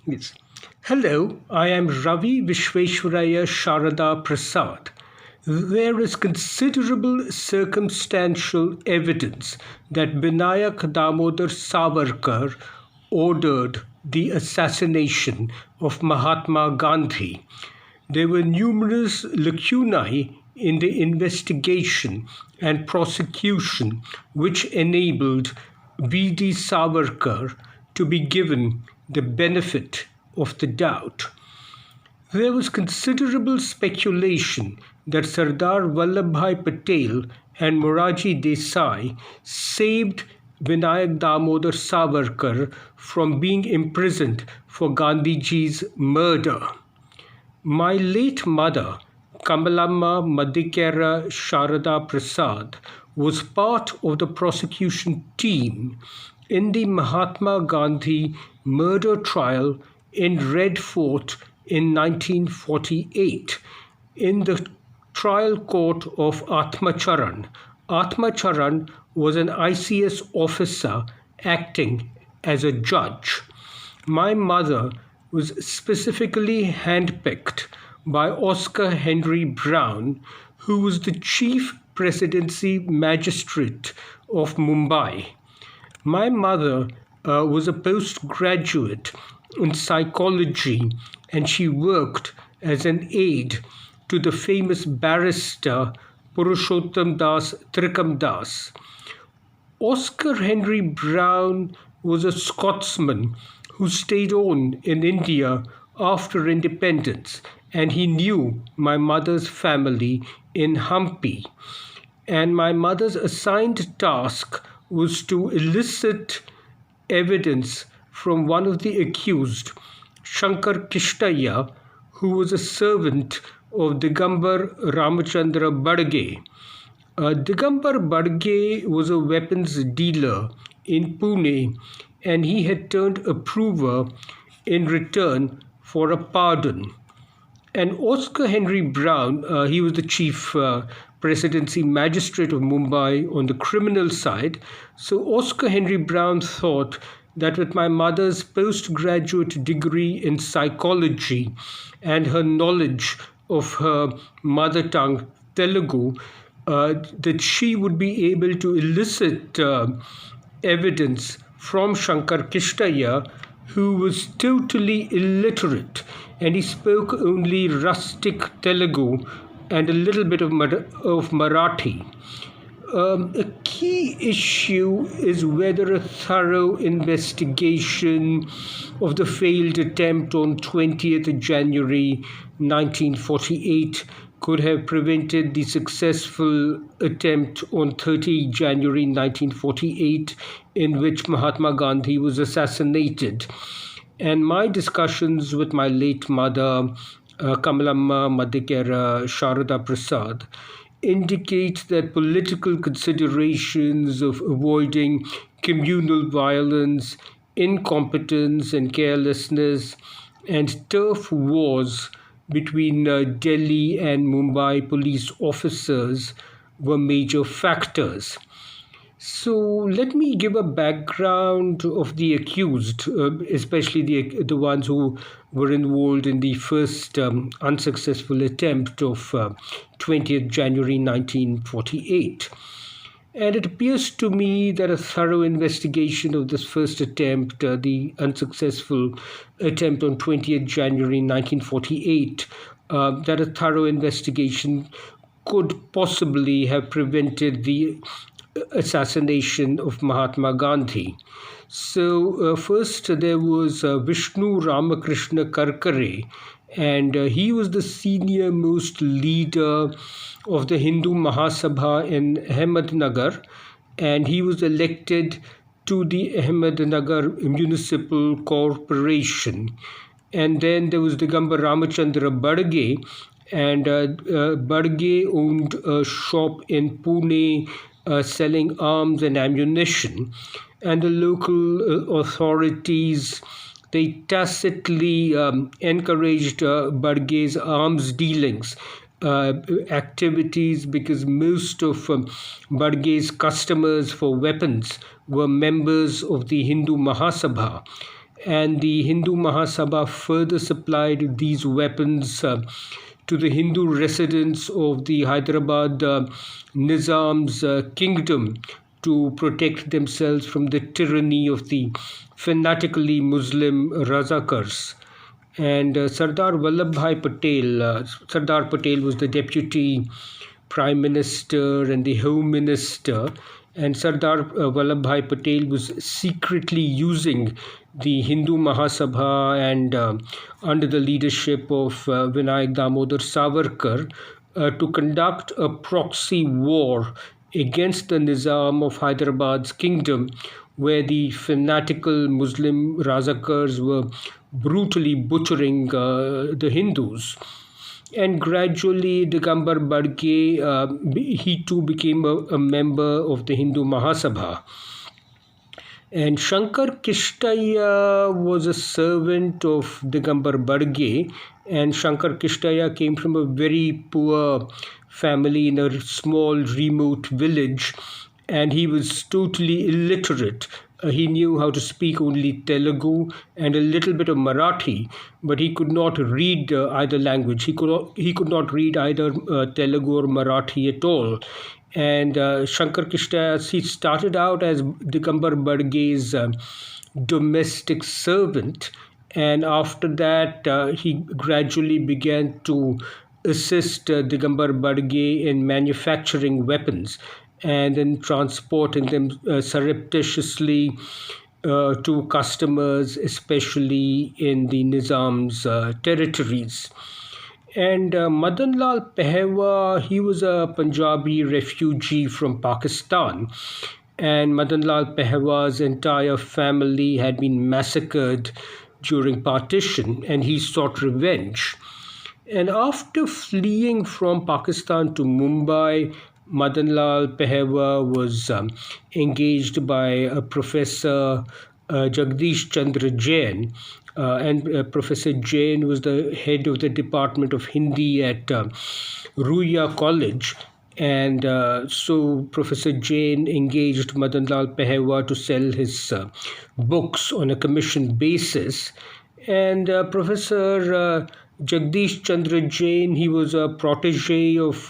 Yes. Hello, I am Ravi Visvesvaraya Sharada Prasad. There is considerable circumstantial evidence that Vinayak Damodar Savarkar ordered the assassination of Mahatma Gandhi. There were numerous lacunae in the investigation and prosecution which enabled VD Savarkar to be given the benefit of the doubt. There was considerable speculation that Sardar Vallabhbhai Patel and Morarji Desai saved Vinayak Damodar Savarkar from being imprisoned for Gandhiji's murder. My late mother, Kamalamma Madhikera Sharada Prasad, was part of the prosecution team in the Mahatma Gandhi murder trial in Red Fort in 1948 in the trial court of Atmacharan. Atmacharan was an ICS officer acting as a judge. My mother was specifically handpicked by Oscar Henry Brown, who was the chief presidency magistrate of Mumbai. My mother was a postgraduate in psychology, and she worked as an aide to the famous barrister Purushottam Das Trikam Das. Oscar Henry Brown was a Scotsman who stayed on in India after independence, and he knew my mother's family in Hampi. And my mother's assigned task was to elicit evidence from one of the accused, Shankar Kishtaya, who was a servant of Digambar Ramachandra Badge. Digambar Badge was a weapons dealer in Pune, and he had turned approver in return for a pardon. And Oscar Henry Brown, he was the chief presidency magistrate of Mumbai on the criminal side. So Oscar Henry Brown thought that with my mother's postgraduate degree in psychology and her knowledge of her mother tongue, Telugu, that she would be able to elicit evidence from Shankar Kishtaya, who was totally illiterate, and he spoke only rustic Telugu and a little bit of Marathi. A key issue is whether a thorough investigation of the failed attempt on 20th January 1948 could have prevented the successful attempt on 30 January 1948, in which Mahatma Gandhi was assassinated. And my discussions with my late mother, Kamalamma Madhikera Sharada Prasad, indicate that political considerations of avoiding communal violence, incompetence and carelessness, and turf wars between Delhi and Mumbai police officers were major factors. So let me give a background of the accused, especially the ones who were involved in the first unsuccessful attempt of 20th January 1948. And it appears to me that a thorough investigation of this first attempt, the unsuccessful attempt on 20th January 1948, that a thorough investigation could possibly have prevented the assassination of Mahatma Gandhi. So first there was Vishnu Ramakrishna Karkare, and he was the senior most leader of the Hindu Mahasabha in Ahmednagar, and he was elected to the Ahmednagar Municipal Corporation. And then there was Digambar Ramachandra Badge, and Badge owned a shop in Pune selling arms and ammunition, and the local authorities, they tacitly encouraged Badge's arms dealings activities, because most of Badge's customers for weapons were members of the Hindu Mahasabha. and the Hindu Mahasabha further supplied these weapons to the Hindu residents of the Hyderabad Nizam's kingdom to protect themselves from the tyranny of the fanatically Muslim Razakars. And Sardar Vallabhbhai Patel, Sardar Patel was the deputy prime minister and the home minister, and Sardar Vallabhbhai Patel was secretly using the Hindu Mahasabha and under the leadership of Vinayak Damodar Savarkar to conduct a proxy war against the Nizam of Hyderabad's kingdom, where the fanatical Muslim Razakars were brutally butchering the Hindus. And gradually, Digambar Badge, he too became a member of the Hindu Mahasabha. And Shankar Kishtaya was a servant of Digambar Badge, and Shankar Kishtaya came from a very poor family in a small remote village, and he was totally illiterate. He knew how to speak only Telugu and a little bit of Marathi, but he could not read either language. He could not read either Telugu or Marathi at all. And Shankar Kishtaya, he started out as Digambar Badge's domestic servant, and after that he gradually began to assist Digambar Badge in manufacturing weapons and in transporting them surreptitiously to customers, especially in the Nizam's territories. And Madan Lal Pehwa, he was a Punjabi refugee from Pakistan. And Madan Lal Pehwa's entire family had been massacred during partition, and he sought revenge. And after fleeing from Pakistan to Mumbai, Madan Lal Pehwa was engaged by a Professor Jagdish Chandra Jain, and Professor Jain was the head of the Department of Hindi at Ruia College. And so Professor Jain engaged Madan Lal Pehwa to sell his books on a commission basis. And Professor Jagdish Chandra Jain, he was a protege of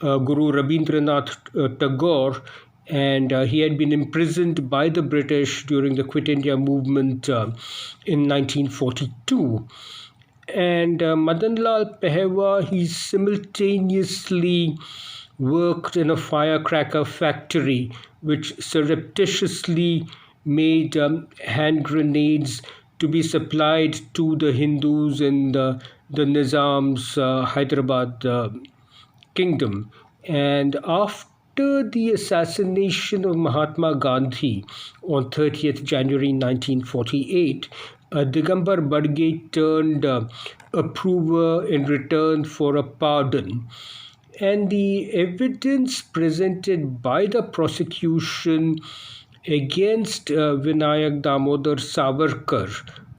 Guru Rabindranath Tagore, and he had been imprisoned by the British during the Quit India movement in 1942. And Madan Lal Pehwa, he simultaneously worked in a firecracker factory which surreptitiously made hand grenades to be supplied to the Hindus in the Nizam's Hyderabad kingdom. And after the assassination of Mahatma Gandhi on 30th January 1948, Digambar Badge turned approver in return for a pardon. And the evidence presented by the prosecution against Vinayak Damodar Savarkar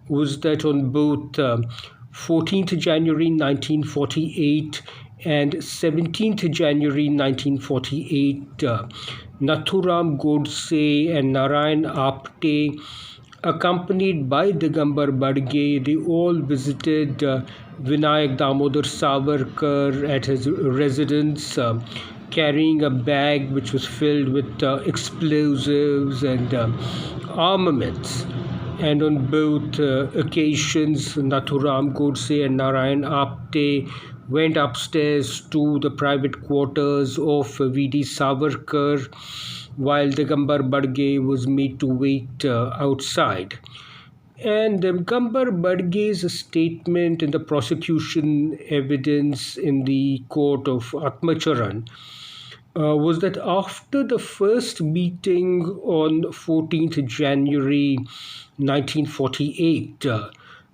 was that on both 14th January 1948 and 17th January 1948, Nathuram Godse and Narayan Apte, accompanied by Digambar Badge, they all visited Vinayak Damodar Savarkar at his residence, carrying a bag which was filled with explosives and armaments. And on both occasions, Nathuram Godse and Narayan Apte went upstairs to the private quarters of VD Savarkar, while Digambar Badge was made to wait outside. And Digambar Badge's statement in the prosecution evidence in the court of Atmacharan was that after the first meeting on 14th January 1948,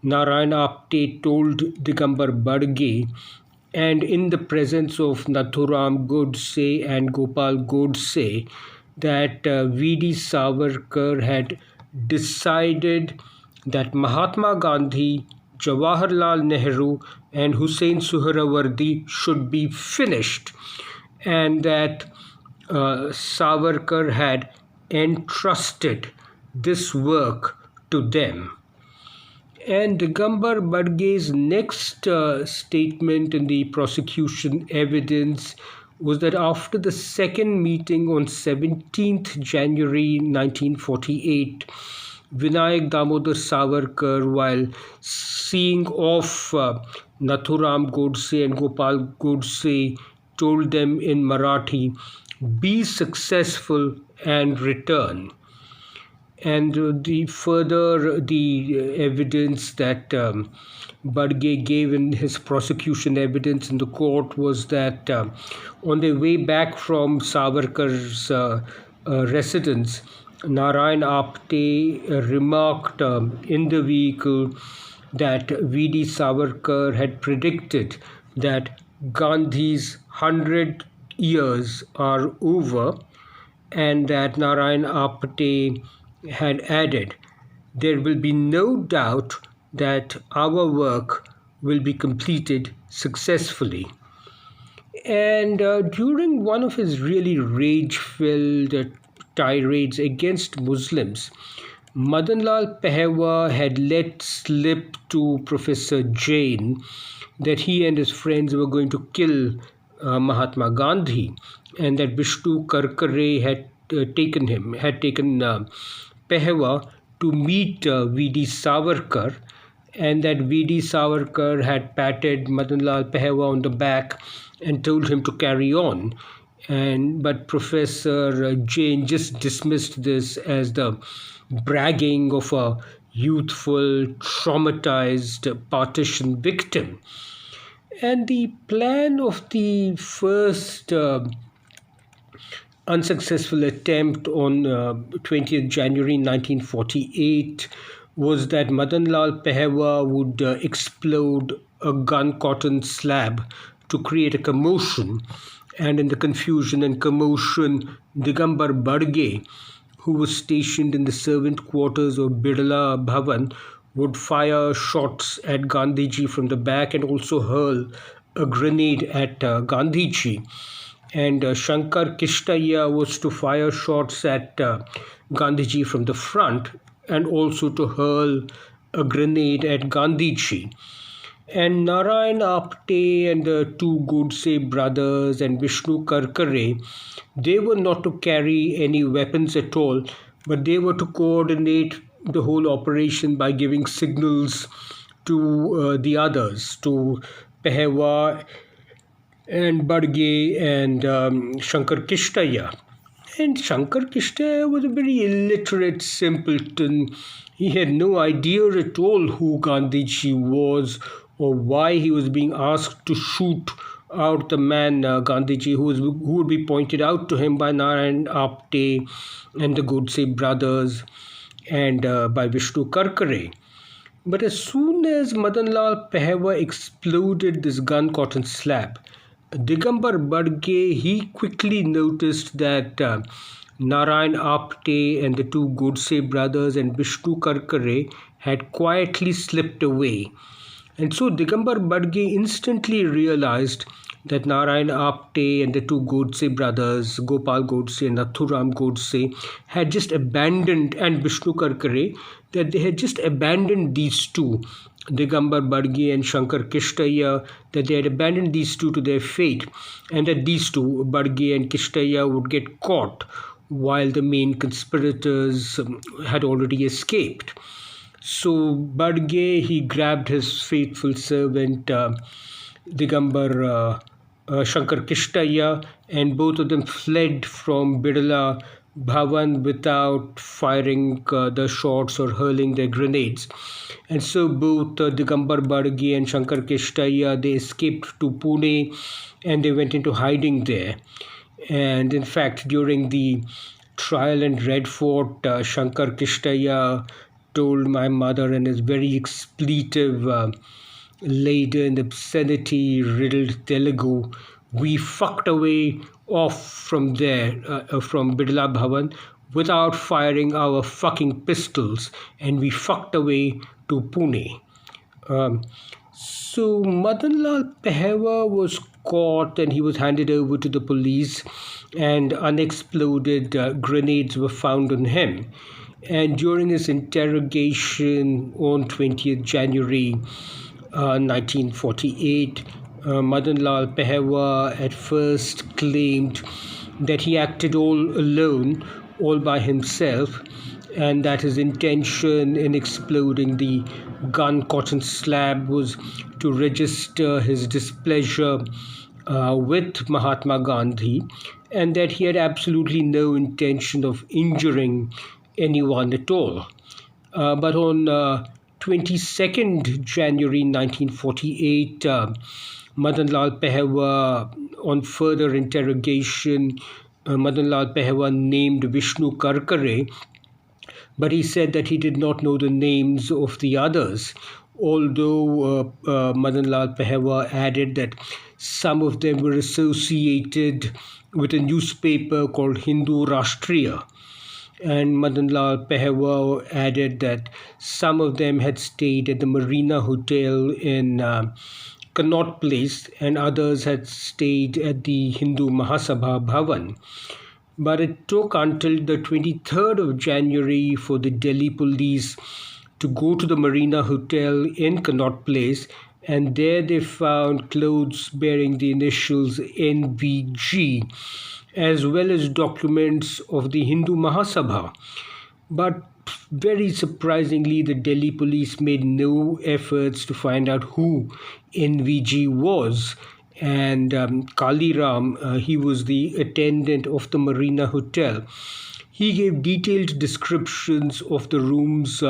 Narayan Apte told Digambar Badge, and in the presence of Nathuram Godse and Gopal Godse, that VD Savarkar had decided that Mahatma Gandhi, Jawaharlal Nehru and Hussein Suhrawardi should be finished, and that Savarkar had entrusted this work to them. And Digambar Badge's next statement in the prosecution evidence was that after the second meeting on 17th January 1948, Vinayak Damodar Savarkar, while seeing off Nathuram Godse and Gopal Godse, told them in Marathi, "Be successful and return." And the evidence that Badge gave in his prosecution evidence in the court was that on their way back from Savarkar's residence, Narayan Apte remarked in the vehicle that VD Savarkar had predicted that Gandhi's 100 years are over, and that Narayan Apte had added, "There will be no doubt that our work will be completed successfully." And during one of his really rage-filled tirades against Muslims, Madanlal Pehwa had let slip to Professor Jain that he and his friends were going to kill Mahatma Gandhi, and that Vishnu Karkare had taken Pehwa to meet VD Savarkar, and that VD Savarkar had patted Madanlal Pehwa on the back and told him to carry on. But Professor Jain just dismissed this as the bragging of a youthful, traumatized partition victim. And the plan of the first unsuccessful attempt on 20th January 1948 was that Madanlal Pehwa would explode a gun cotton slab to create a commotion. And in the confusion and commotion, Digambar Badge, who was stationed in the servant quarters of Birla Bhavan, would fire shots at Gandhiji from the back and also hurl a grenade at Gandhiji. And Shankar Kishtaya was to fire shots at Gandhiji from the front and also to hurl a grenade at Gandhiji. And Narayan Apte and the two Godse brothers and Vishnu Karkare, they were not to carry any weapons at all, but they were to coordinate the whole operation by giving signals to the others, to Pehwa and Badge and Shankar Kishtaya. And Shankar Kishtaya was a very illiterate simpleton. He had no idea at all who Gandhiji was or why he was being asked to shoot out the man Gandhiji, who would be pointed out to him by Narayan Apte and the Godse brothers and by Vishnu Karkare. But as soon as Madanlal Pehwa exploded this gun cotton slab, Digambar Badge, he quickly noticed that Narayan Apte and the two Godse brothers and Vishnu Karkare had quietly slipped away. And so Digambar Badge instantly realized that Narayan Apte and the two Godse brothers, Gopal Godse and Nathuram Godse, had just abandoned, and Vishnu Karkare, that they had just abandoned these two, Digambar Badge and Shankar Kishtaya, that they had abandoned these two to their fate, and that these two, Badge and Kishtaya, would get caught while the main conspirators had already escaped. So Badge, he grabbed his faithful servant Digambar Shankar Kishtaya, and both of them fled from Birla Bhavan without firing the shots or hurling their grenades. And so both Digambar Badge and Shankar Kishtaya, they escaped to Pune and they went into hiding there. And in fact, during the trial in Red Fort, Shankar Kishtaya told my mother in his very expletive laden, obscenity-riddled Telugu, "We fucked away off from there, from Birla Bhavan, without firing our fucking pistols, and we fucked away to Pune." So Madanlal Pehwa was caught and he was handed over to the police, and unexploded grenades were found on him. And during his interrogation on 20th January 1948, Madan Lal Pehewa at first claimed that he acted all alone, all by himself, and that his intention in exploding the gun cotton slab was to register his displeasure with Mahatma Gandhi, and that he had absolutely no intention of injuring anyone at all. But on 22nd January 1948, Madan Lal Pehewa, on further interrogation, Madan Lal Pehewa named Vishnu Karkare, but he said that he did not know the names of the others, although Madan Lal Pehewa added that some of them were associated with a newspaper called Hindu Rashtriya. And Madan Lal Pehewa added that some of them had stayed at the Marina Hotel in Connaught Place, and others had stayed at the Hindu Mahasabha Bhavan. But it took until the 23rd of January for the Delhi police to go to the Marina Hotel in Connaught Place, and there they found clothes bearing the initials NVG, as well as documents of the Hindu Mahasabha. But very surprisingly, the Delhi police made no efforts to find out who NVG was. And Kaliram, he was the attendant of the Marina Hotel. He gave detailed descriptions of the room's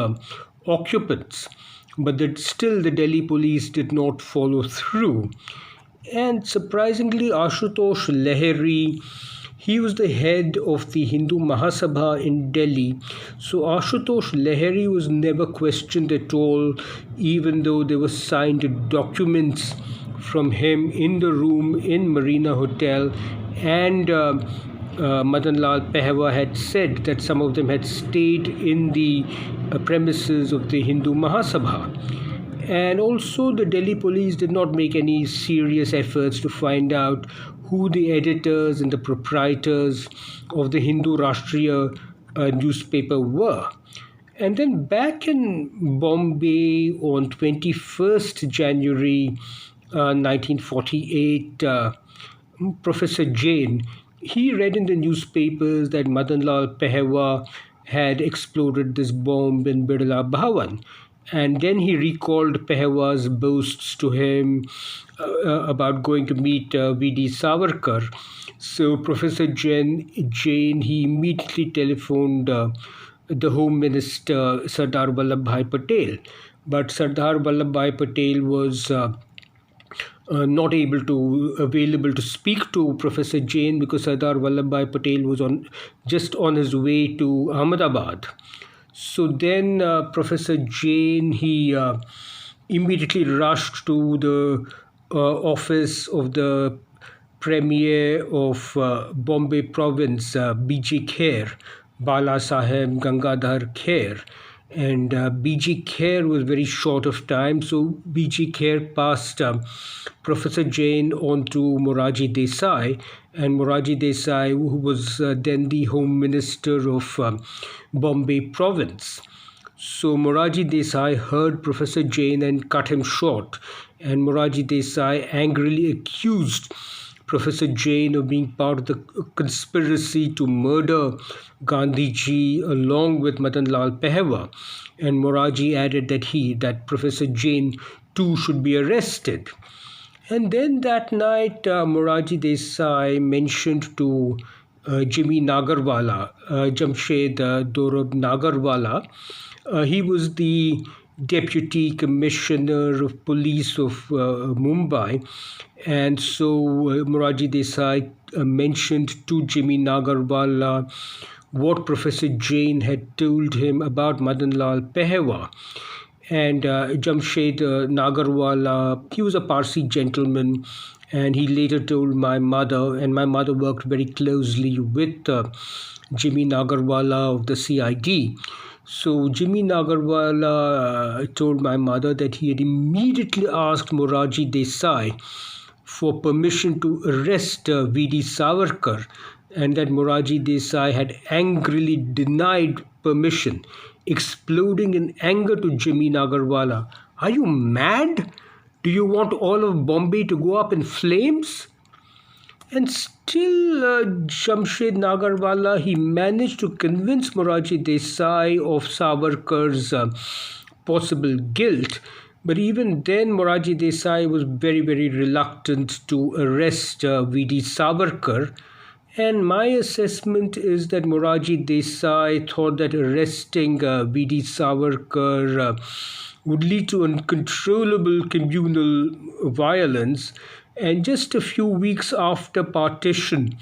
occupants, but still the Delhi police did not follow through. And surprisingly, Ashutosh Lahiri, he was the head of the Hindu Mahasabha in Delhi. So Ashutosh Lahiri was never questioned at all, even though there were signed documents from him in the room in Marina Hotel. And Madan Lal Pehewa had said that some of them had stayed in the premises of the Hindu Mahasabha. And also the Delhi police did not make any serious efforts to find out who the editors and the proprietors of the Hindu Rashtriya newspaper were. And then back in Bombay on 21st January 1948, Professor Jain, he read in the newspapers that Madan Lal Pehewa had exploded this bomb in Birla Bhavan. And then he recalled Pehewa's boasts to him about going to meet VD Savarkar. So Professor Jain, he immediately telephoned the Home Minister, Sardar Vallabhbhai Patel. But Sardar Vallabhbhai Patel was not available to speak to Professor Jain, because Sardar Vallabhbhai Patel was just on his way to Ahmedabad. So then Professor Jain, he immediately rushed to the office of the Premier of Bombay Province, B.G. Kher, Bala Saheb Gangadhar Kher. And B.G. Kher was very short of time, so B.G. Kher passed Professor Jain on to Morarji Desai, and Morarji Desai, who was then the Home Minister of Bombay Province. So Morarji Desai heard Professor Jain and cut him short, and Morarji Desai angrily accused Professor Jain of being part of the conspiracy to murder Gandhiji along with Madan Lal Pehewa. And Morarji added that Professor Jain too should be arrested. And then that night, Morarji Desai mentioned to Jimmy Nagarwala, Jamshed Dorab Nagarwala. He was the Deputy Commissioner of Police of Mumbai. And so Morarji Desai mentioned to Jimmy Nagarwala what Professor Jain had told him about Madan Lal Pehewa. And Jamshed Nagarwala, he was a Parsi gentleman, and he later told my mother, and my mother worked very closely with Jimmy Nagarwala of the CID. So Jimmy Nagarwala told my mother that he had immediately asked Morarji Desai for permission to arrest VD Savarkar, and that Morarji Desai had angrily denied permission, exploding in anger to Jimmy Nagarwala. "Are you mad? Do you want all of Bombay to go up in flames?" And still, Jamshed Nagarwala, he managed to convince Morarji Desai of Savarkar's possible guilt. But even then, Morarji Desai was very, very reluctant to arrest VD Savarkar. And my assessment is that Morarji Desai thought that arresting VD Savarkar would lead to uncontrollable communal violence. And just a few weeks after partition,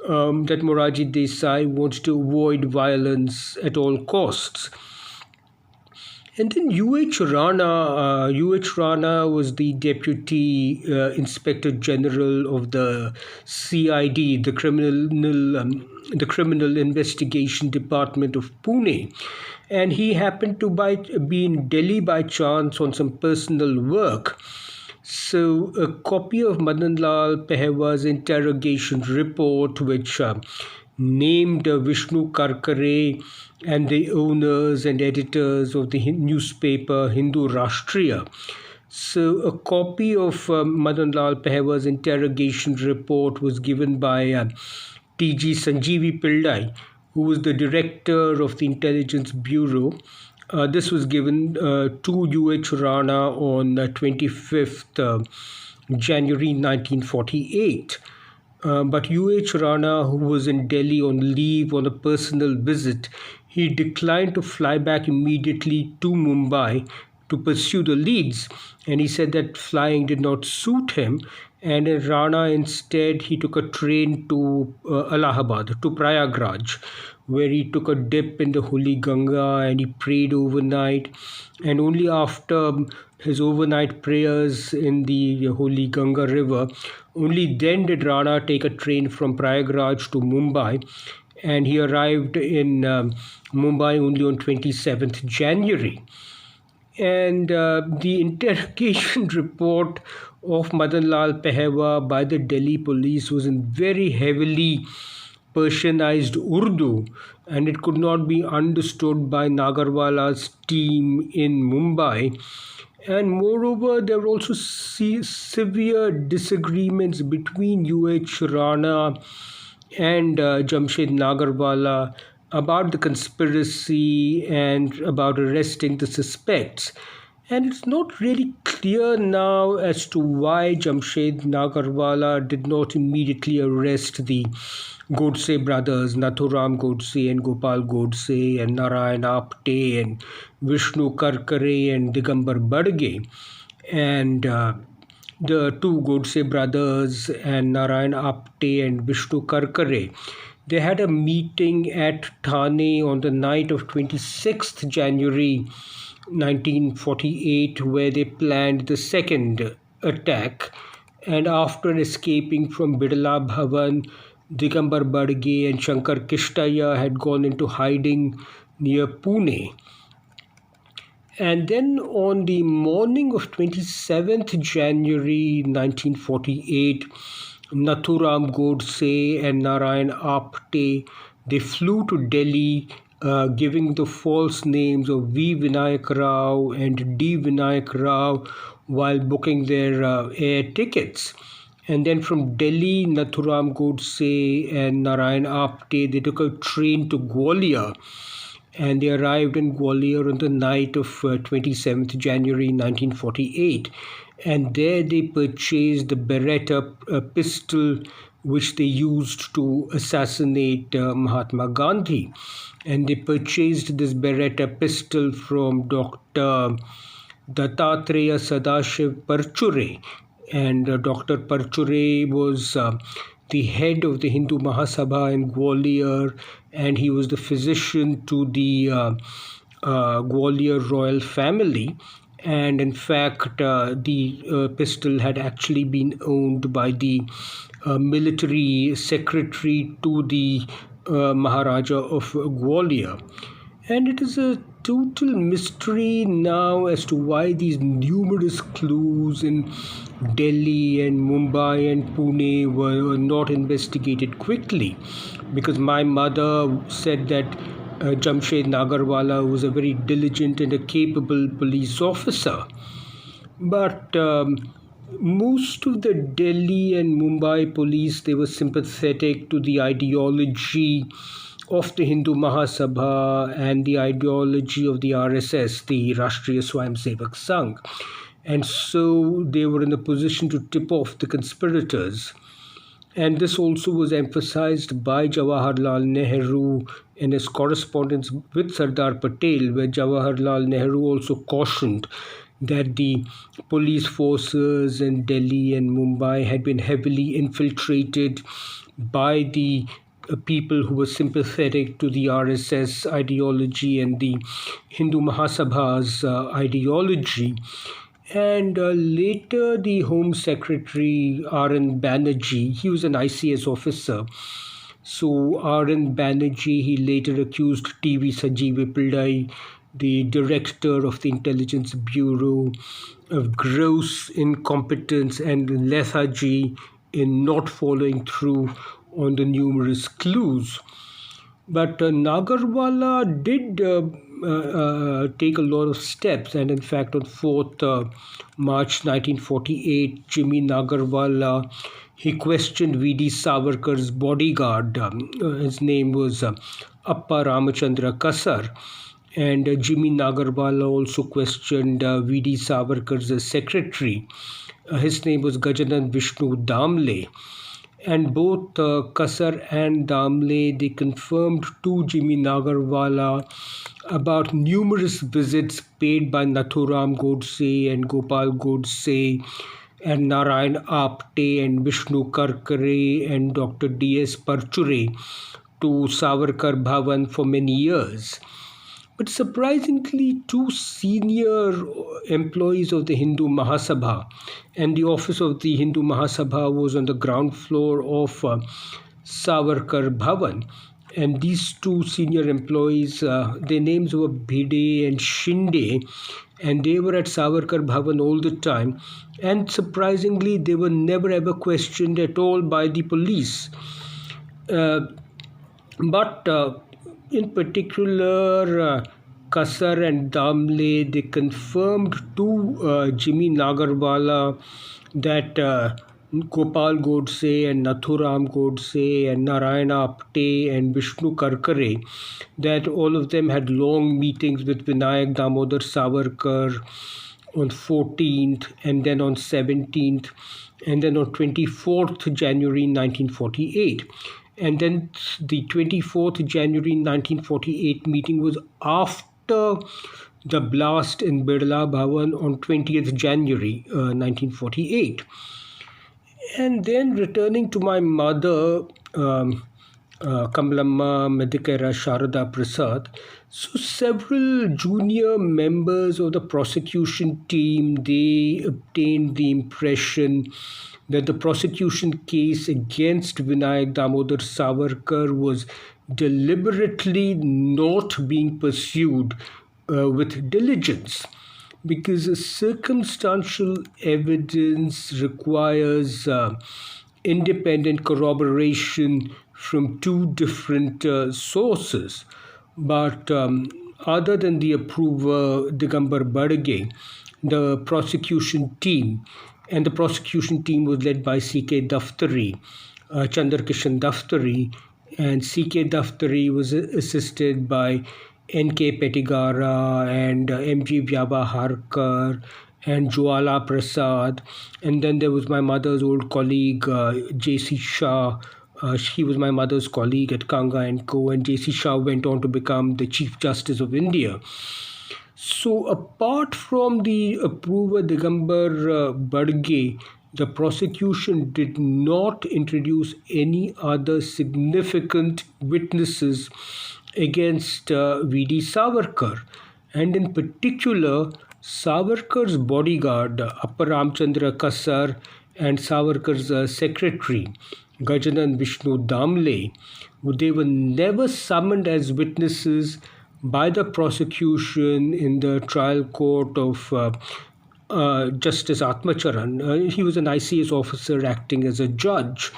that Morarji Desai wants to avoid violence at all costs. And then U.H. Rana, U.H. Rana was the Deputy Inspector General of the CID, the Criminal Investigation Department of Pune. And he happened to be in Delhi by chance on some personal work. So a copy of Madan Lal Pehwa's interrogation report, which named Vishnu Karkare and the owners and editors of the newspaper Hindu Rashtriya. So a copy of Madan Lal Pehwa's interrogation report was given by T.G. Sanjeevi Pillai, who was the director of the Intelligence Bureau. This was given to U.H. Rana on 25th January 1948. But U.H. Rana, who was in Delhi on leave on a personal visit, he declined to fly back immediately to Mumbai to pursue the leads. And he said that flying did not suit him. And in Rana, instead, he took a train to Allahabad, to Prayagraj, where he took a dip in the Holy Ganga and he prayed overnight. And only after his overnight prayers in the Holy Ganga river, only then did Rana take a train from Prayagraj to Mumbai. And he arrived in Mumbai only on 27th January. And the interrogation report of Madan Lal Pehwa by the Delhi police was in very heavily Persianized Urdu, and it could not be understood by Nagarwala's team in Mumbai. And moreover, there were also severe disagreements between U.H. Rana and Jamshed Nagarwala about the conspiracy and about arresting the suspects. And it's not really clear now as to why Jamshed Nagarwala did not immediately arrest the Godse brothers, Nathuram Godse and Gopal Godse and Narayan Apte and Vishnu Karkare and Digambar Badge. And the two Godse brothers and Narayan Apte and Vishnu Karkare, they had a meeting at Thane on the night of 26th January 1948, where they planned the second attack. And after escaping from Bidla Bhavan, Digambar Badge and Shankar Kishtaya had gone into hiding near Pune. And then on the morning of 27th January 1948, Nathuram Godse and Narayan Apte, they flew to Delhi, giving the false names of V. Vinayak Rao and D. Vinayak Rao while booking their air tickets. And then from Delhi, Nathuram Godse and Narayan Apte, they took a train to Gwalior. And they arrived in Gwalior on the night of 27th January 1948. And there they purchased the Beretta pistol which they used to assassinate Mahatma Gandhi. And they purchased this Beretta pistol from Dr. Dattatreya Sadashiv Parchure. And Dr. Parchure was the head of the Hindu Mahasabha in Gwalior, and he was the physician to the Gwalior royal family. And in fact, the pistol had actually been owned by the military secretary to the Maharaja of Gwalior. And it is a total mystery now as to why these numerous clues in Delhi and Mumbai and Pune were not investigated quickly. Because my mother said that Jamshed Nagarwala was a very diligent and a capable police officer. But most of the Delhi and Mumbai police, they were sympathetic to the ideology of the Hindu Mahasabha and the ideology of the RSS, the Rashtriya Swayamsevak Sangh. And so they were in a position to tip off the conspirators. And this also was emphasized by Jawaharlal Nehru in his correspondence with Sardar Patel, where Jawaharlal Nehru also cautioned that the police forces in Delhi and Mumbai had been heavily infiltrated by the people who were sympathetic to the RSS ideology and the Hindu Mahasabha's ideology. And later, the Home Secretary R.N. Banerjee, he was an ICS officer. So R.N. Banerjee, he later accused T.V. Sanjeev Pillai, the director of the Intelligence Bureau, of gross incompetence and lethargy in not following through on the numerous clues. But Nagarwala did take a lot of steps, and in fact, on 4th March 1948, Jimmy Nagarwala, he questioned VD Savarkar's bodyguard. His name was Appa Ramachandra Kasar. And Jimmy Nagarwala also questioned VD Savarkar's secretary. His name was Gajanan Vishnu Damle. And both Kasar and Damle, they confirmed to Jimmy Nagarwala about numerous visits paid by Nathuram Godse and Gopal Godse and Narayan Apte and Vishnu Karkare and Dr. D.S. Parchure to Savarkar Bhavan for many years. But surprisingly, two senior employees of the Hindu Mahasabha, and the office of the Hindu Mahasabha was on the ground floor of Savarkar Bhavan. And these two senior employees, their names were Bhide and Shinde, and they were at Savarkar Bhavan all the time. And surprisingly, they were never ever questioned at all by the police. But in particular, Kasar and Damle, they confirmed to Jimmy Nagarwala that Gopal Godse and Nathuram Godse and Narayana Apte and Vishnu Karkare, that all of them had long meetings with Vinayak Damodar Savarkar on 14th and then on 17th and then on 24th January 1948. And then the 24th January 1948 meeting was after the blast in Birla Bhavan on 20th January 1948. And then returning to my mother, Kamalamma Medikera Sharada Prasad, so several junior members of the prosecution team, they obtained the impression that the prosecution case against Vinayak Damodar Savarkar was deliberately not being pursued with diligence, because circumstantial evidence requires independent corroboration from two different sources. But other than the approver Digambar Badage, the prosecution team, and the prosecution team was led by C.K. Daftari, Chandrakishan Daftari, and C.K. Daftari was assisted by N.K. Petigara and M.G. Vyavaharkar and Jwala Prasad. And then there was my mother's old colleague, J.C. Shah. He was my mother's colleague at Kanga and Co. And J.C. Shah went on to become the Chief Justice of India. So apart from the approver Digambar Badge, the prosecution did not introduce any other significant witnesses against VD Savarkar, and in particular Savarkar's bodyguard Appa Ramchandra Kasar and Savarkar's secretary Gajanan Vishnu Damle. They were never summoned as witnesses by the prosecution in the trial court of Justice Atmacharan. He was an ICS officer acting as a judge.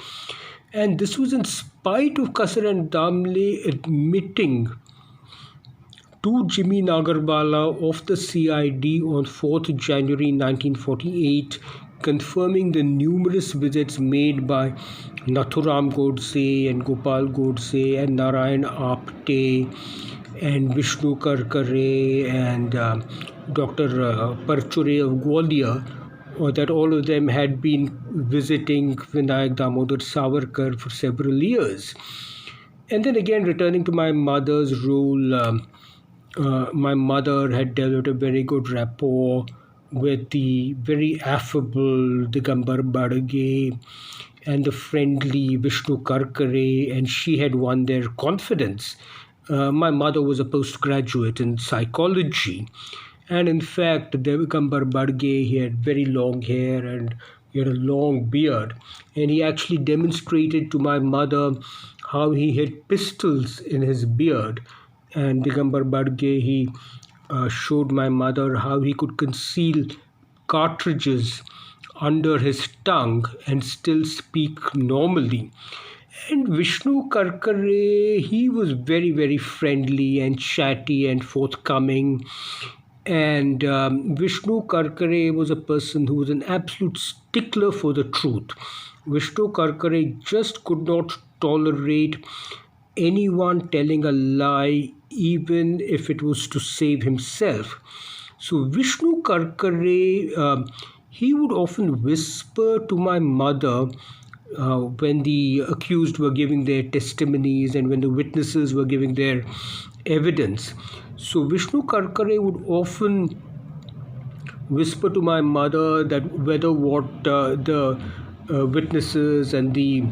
And this was in spite of Kasar and Damle admitting to Jimmy Nagarwala of the CID on 4th January 1948, confirming the numerous visits made by Nathuram Godse and Gopal Godse and Narayan Apte and Vishnu Karkare and Dr. Parchure of Gwalior, or that all of them had been visiting Vinayak Damodar Savarkar for several years. And then again, returning to my mother's role, my mother had developed a very good rapport with the very affable Digambar Badage and the friendly Vishnu Karkare, and she had won their confidence. My mother was a postgraduate in psychology, and in fact, Digambar Badage, he had very long hair and he had a long beard, and he actually demonstrated to my mother how he had pistols in his beard. And Digambar Badge, he showed my mother how he could conceal cartridges under his tongue and still speak normally. And Vishnu Karkare, he was very, very friendly and chatty and forthcoming. And Vishnu Karkare was a person who was an absolute stickler for the truth. Vishnu Karkare just could not tolerate anyone telling a lie, even if it was to save himself. So Vishnu Karkare, he would often whisper to my mother when the accused were giving their testimonies and when the witnesses were giving their evidence. So Vishnu Karkare would often whisper to my mother that whether what the witnesses and the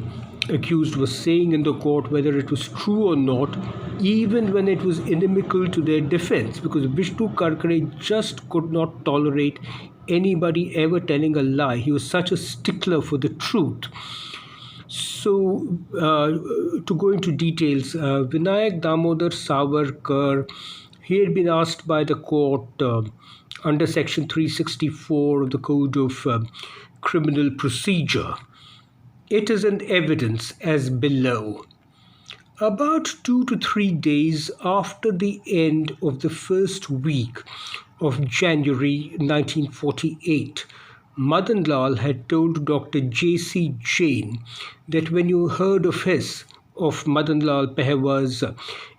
accused was saying in the court, whether it was true or not, even when it was inimical to their defense, because Vishnu Karkare just could not tolerate anybody ever telling a lie. He was such a stickler for the truth. So, to go into details, Vinayak Damodar Savarkar, he had been asked by the court under Section 364 of the Code of Criminal Procedure. It is an evidence as below. About 2 to 3 days after the end of the first week of January 1948, Madan Lal had told Dr. J.C. Jain that when you heard of Madan Lal Pehwa's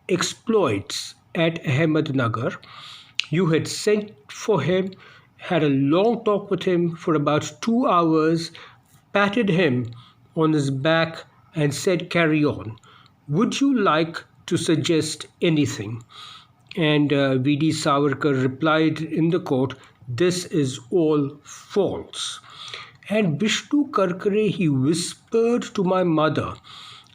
exploits at Ahmednagar, you had sent for him, had a long talk with him for about 2 hours, patted him on his back and said, "Carry on. Would you like to suggest anything?" And VD Savarkar replied in the court, "This is all false." And Vishnu Karkare, he whispered to my mother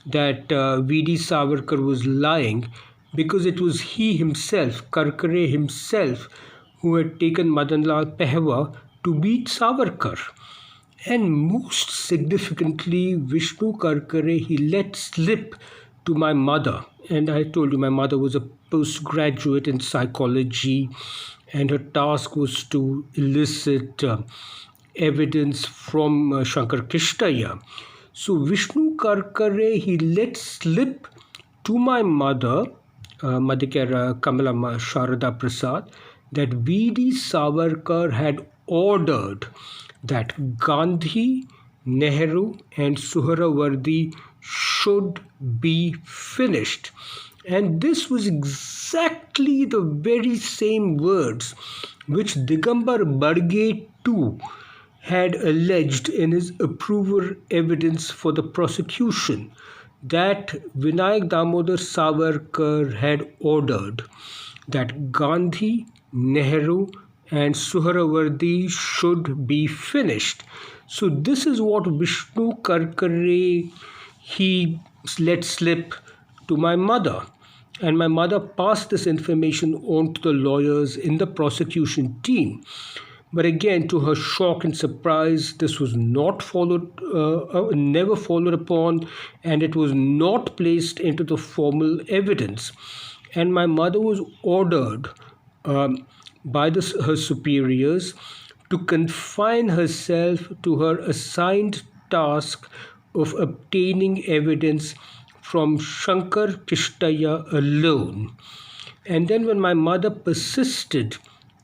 that VD Savarkar was lying because it was he himself, Karkare himself, who had taken Madan Lal Pehwa to beat Savarkar. And most significantly, Vishnu Karkare, he let slip to my mother. And I told you my mother was a postgraduate in psychology, and her task was to elicit evidence from Shankar Kishtaya. So Vishnu Karkare, he let slip to my mother, Madhikara Kamalama Sharada Prasad, that VD Savarkar had ordered that Gandhi, Nehru and Suhrawardi should be finished. And this was exactly the very same words which Digambar Badge too had alleged in his approval evidence for the prosecution, that Vinayak Damodar Savarkar had ordered that Gandhi, Nehru and Suhrawardi should be finished. So this is what Vishnu Karkare, he let slip to my mother. And my mother passed this information on to the lawyers in the prosecution team. But again, to her shock and surprise, this was not never followed upon, and it was not placed into the formal evidence. and my mother was ordered by her superiors to confine herself to her assigned task of obtaining evidence from Shankar Kishtaya alone. And then when my mother persisted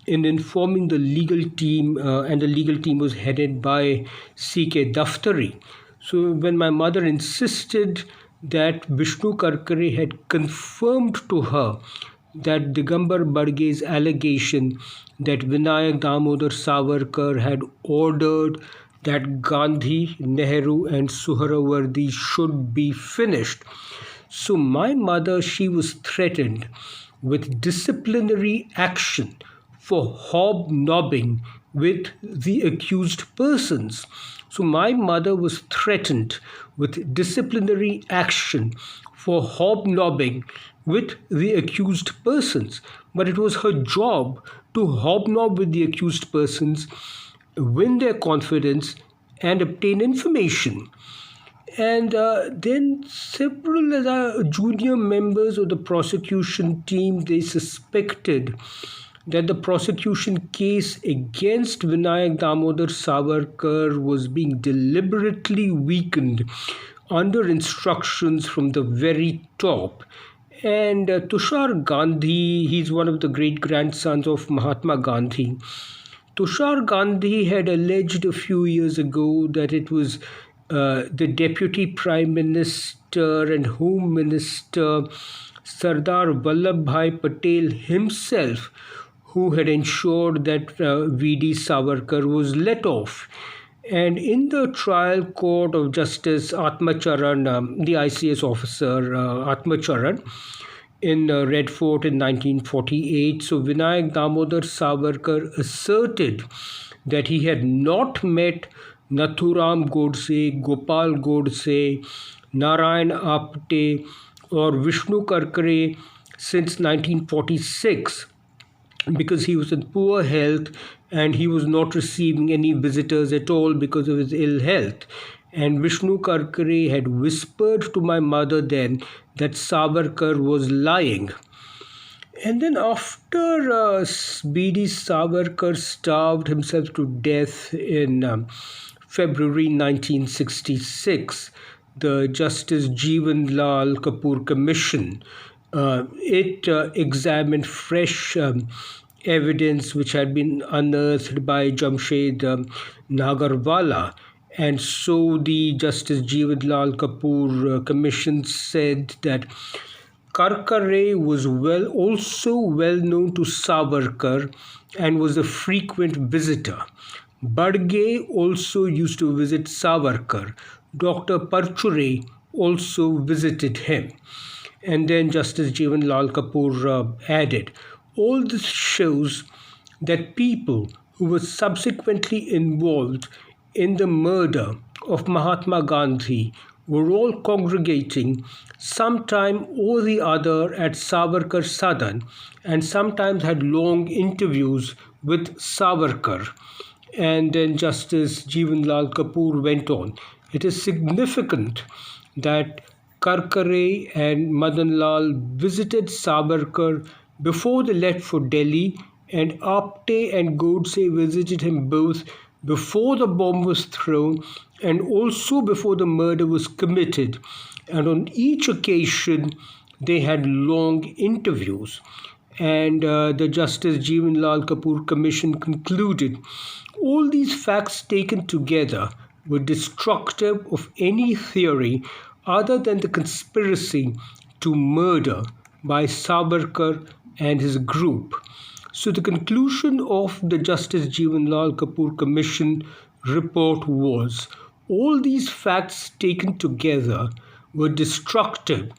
in informing the legal team, and the legal team was headed by C.K. Daftari. So when my mother insisted that Vishnu Karkare had confirmed to her that Digambar Badge's allegation that Vinayak Damodar Savarkar had ordered that Gandhi, Nehru and Suhrawardy should be finished. So my mother, she was threatened with disciplinary action for hobnobbing with the accused persons. So my mother was threatened with disciplinary action for hobnobbing with the accused persons. But it was her job to hobnob with the accused persons, win their confidence, and obtain information. And then several junior members of the prosecution team, they suspected that the prosecution case against Vinayak Damodar Savarkar was being deliberately weakened under instructions from the very top. And Tushar Gandhi, he's one of the great-grandsons of Mahatma Gandhi. Tushar Gandhi had alleged a few years ago that it was the Deputy Prime Minister and Home Minister Sardar Vallabhbhai Patel himself who had ensured that VD Savarkar was let off. And in the trial court of Justice Atmacharan, the ICS officer Atmacharan, in Red Fort in 1948, so Vinayak Damodar Savarkar asserted that he had not met Nathuram Godse, Gopal Godse, Narayan Apte or Vishnu Karkare since 1946 because he was in poor health and he was not receiving any visitors at all because of his ill health. And Vishnu Karkare had whispered to my mother then that Savarkar was lying. And then after VD Savarkar starved himself to death in February 1966, the Justice Jeevan Lal Kapoor Commission, it examined fresh evidence which had been unearthed by Jamshed Nagarwala. And so the Justice Jeevan Lal Kapoor Commission said that Karkare was also well known to Savarkar and was a frequent visitor. Badge also used to visit Savarkar. Dr. Parchure also visited him. And then Justice Jeevan Lal Kapoor added, all this shows that people who were subsequently involved in the murder of Mahatma Gandhi were all congregating sometime or the other at Savarkar Sadan and sometimes had long interviews with Savarkar. And then Justice Jeevan Lal Kapoor went on. It is significant that Karkare and Madan Lal visited Savarkar before they left for Delhi, and Apte and Godse visited him both before the bomb was thrown and also before the murder was committed. And on each occasion, they had long interviews. And the Justice Jeevan Lal Kapoor Commission concluded all these facts taken together were destructive of any theory other than the conspiracy to murder by Savarkar and his group. So the conclusion of the Justice Jeevan Lal Kapoor Commission report was all these facts taken together were destructive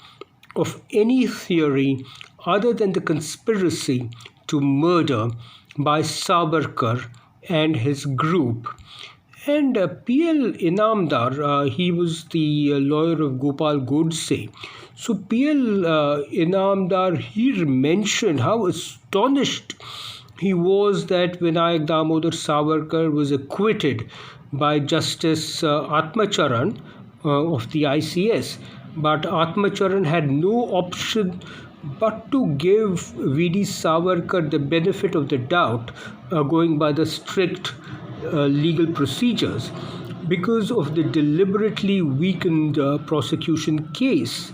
of any theory other than the conspiracy to murder by Savarkar and his group. And P.L. Inamdar, he was the lawyer of Gopal Godse. So P.L. Inamdar, he mentioned how astonished he was that Vinayak Damodar Savarkar was acquitted by Justice Atmacharan of the ICS. But Atmacharan had no option But to give VD Savarkar the benefit of the doubt, going by the strict legal procedures, because of the deliberately weakened prosecution case.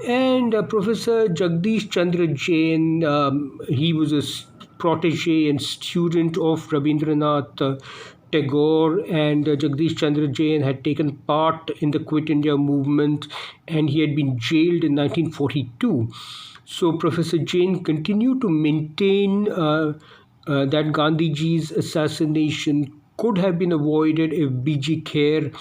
And Professor Jagdish Chandra Jain, he was a protege and student of Rabindranath Tagore, and Jagdish Chandra Jain had taken part in the Quit India movement, and he had been jailed in 1942. So Professor Jain continued to maintain that Gandhiji's assassination could have been avoided if B.G. Kher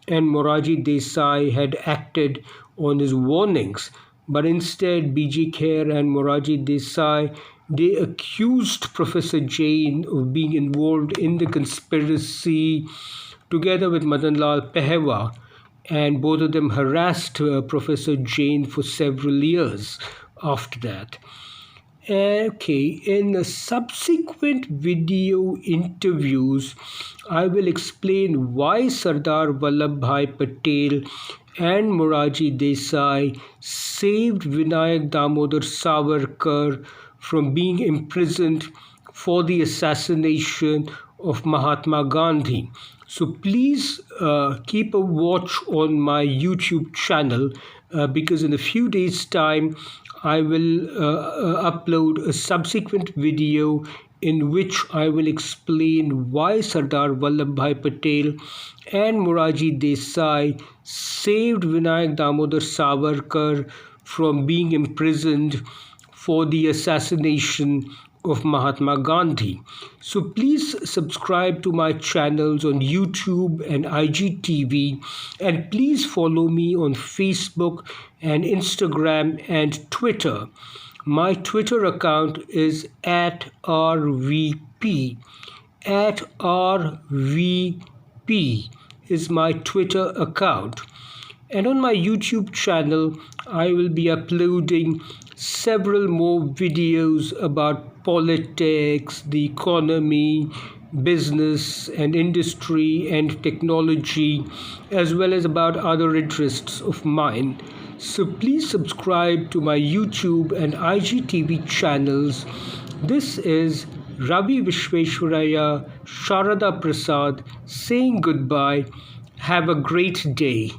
and Morarji Desai had acted on his warnings. But instead, B.G. Kher and Morarji Desai, they accused Professor Jain of being involved in the conspiracy together with Madan Lal Pehwa, and both of them harassed Professor Jain for several years after that. Okay, in the subsequent video interviews, I will explain why Sardar Vallabhbhai Patel and Morarji Desai saved Vinayak Damodar Savarkar from being imprisoned for the assassination of Mahatma Gandhi. So please keep a watch on my YouTube channel because in a few days' time I will upload a subsequent video in which I will explain why Sardar Vallabhbhai Patel and Morarji Desai saved Vinayak Damodar Savarkar from being imprisoned for the assassination of Mahatma Gandhi. So please subscribe to my channels on YouTube and IGTV, and please follow me on Facebook and Instagram and Twitter. My Twitter account is @RVP. @RVP is my Twitter account. And on my YouTube channel, I will be uploading several more videos about politics, the economy, business and industry and technology, as well as about other interests of mine. So please subscribe to my YouTube and IGTV channels. This is Ravi Visvesvaraya, Sharada Prasad saying goodbye. Have a great day.